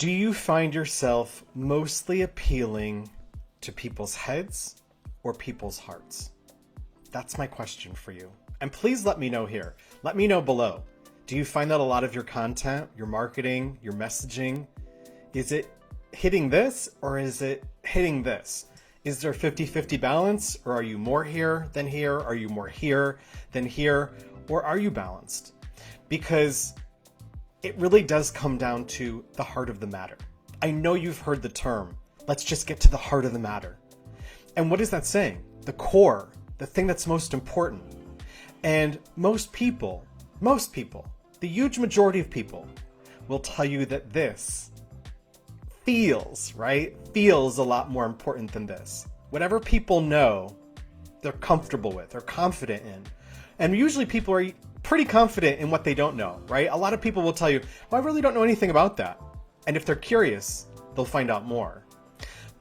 Do you find yourself mostly appealing to people's heads or people's hearts? That's my question for you. And please let me know here. Let me know below. Do you find that a lot of your content, your marketing, your messaging, is it hitting this or is it hitting this? Is there a 50-50 balance, or are you more here than here? Are you more here than here? Or are you balanced? Because it really does come down to the heart of the matter. I know you've heard the term, let's just get to the heart of the matter. And what is that saying? The core, the thing that's most important. And most people, the huge majority of people will tell you that this feels, right? Feels a lot more important than this. Whatever people know, they're comfortable with, they're confident in. And usually people are pretty confident in what they don't know, right? A lot of people will tell you, well, I really don't know anything about that. And if they're curious, they'll find out more.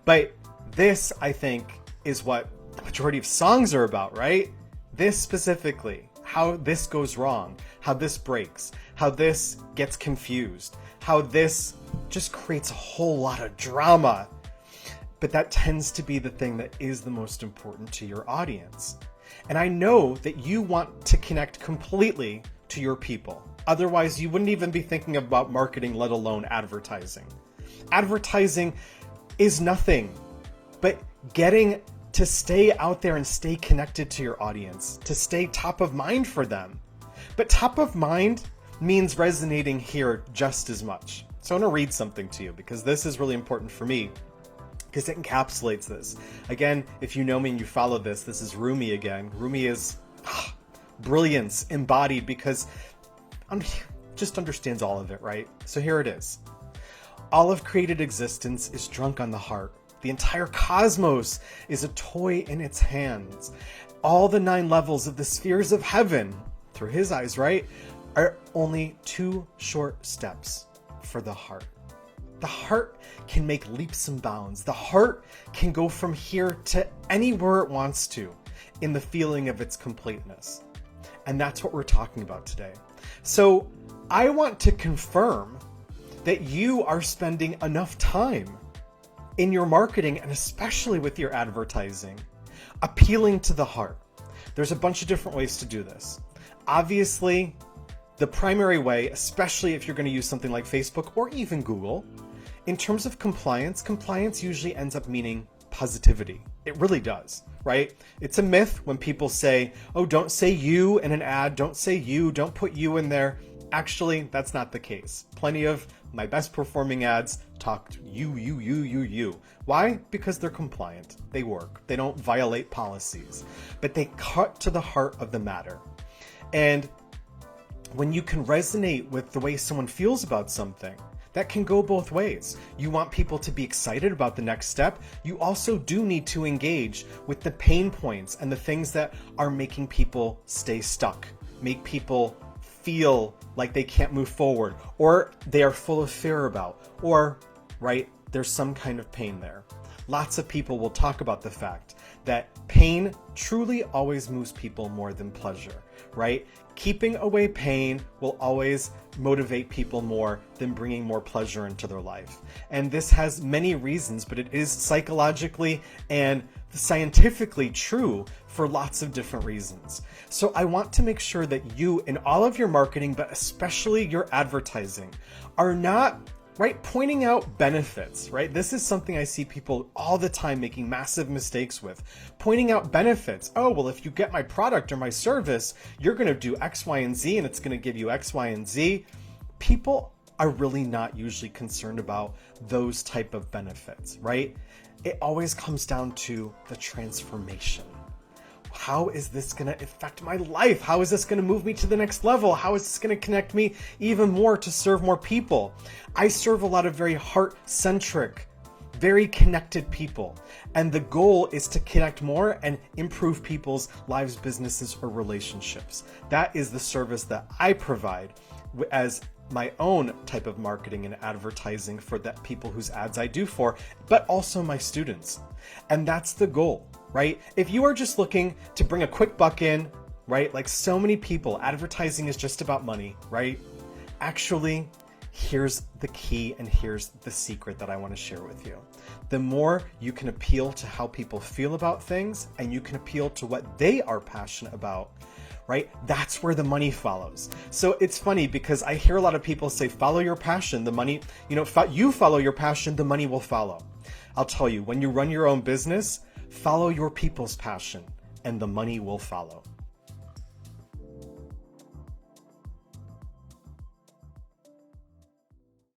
But this, I think, is what the majority of songs are about, right? This specifically, how this goes wrong, how this breaks, how this gets confused, how this just creates a whole lot of drama. But that tends to be the thing that is the most important to your audience. And I know that you want to connect completely to your people. Otherwise, you wouldn't even be thinking about marketing, let alone advertising. Advertising is nothing but getting to stay out there and stay connected to your audience, to stay top of mind for them. But top of mind means resonating here just as much. So I want to read something to you because this is really important for me, because it encapsulates this. Again, if you know me and you follow this is Rumi again. Rumi is brilliance embodied, because just understands all of it, right? So here it is. All of created existence is drunk on the heart. The entire cosmos is a toy in its hands. All the 9 levels of the spheres of heaven, through his eyes, right, are only 2 short steps for the heart. The heart can make leaps and bounds. The heart can go from here to anywhere it wants to in the feeling of its completeness. And that's what we're talking about today. So I want to confirm that you are spending enough time in your marketing, and especially with your advertising, appealing to the heart. There's a bunch of different ways to do this. Obviously, the primary way, especially if you're going to use something like Facebook or even Google, in terms of compliance usually ends up meaning positivity. It really does, right? It's a myth when people say, oh, don't say you in an ad, don't say you, don't put you in there. Actually, that's not the case. Plenty of my best performing ads talk to you. Why? Because they're compliant. They work. They don't violate policies, but they cut to the heart of the matter. And when you can resonate with the way someone feels about something, that can go both ways. You want people to be excited about the next step. You also do need to engage with the pain points and the things that are making people stay stuck, make people feel like they can't move forward, or they are full of fear about, or, right, there's some kind of pain there. Lots of people will talk about the fact that pain truly always moves people more than pleasure, right? Keeping away pain will always motivate people more than bringing more pleasure into their life. And this has many reasons, but it is psychologically and scientifically true for lots of different reasons. So I want to make sure that you, in all of your marketing, but especially your advertising, are not pointing out benefits, right? This is something I see people all the time making massive mistakes with. Pointing out benefits. Oh, well, if you get my product or my service, you're going to do X, Y, and Z, and it's going to give you X, Y, and Z. People are really not usually concerned about those type of benefits, right? It always comes down to the transformation. How is this going to affect my life? How is this going to move me to the next level? How is this going to connect me even more to serve more people? I serve a lot of very heart-centric, very connected people. And the goal is to connect more and improve people's lives, businesses, or relationships. That is the service that I provide as my own type of marketing and advertising for the people whose ads I do for, but also my students. And that's the goal, right? If you are just looking to bring a quick buck in, right? Like so many people, advertising is just about money, right? Actually, Here's the key and here's the secret that I want to share with you. The more you can appeal to how people feel about things and you can appeal to what they are passionate about, right? That's where the money follows. So it's funny because I hear a lot of people say, follow your passion, the money, you follow your passion, the money will follow. I'll tell you, when you run your own business, follow your people's passion and the money will follow.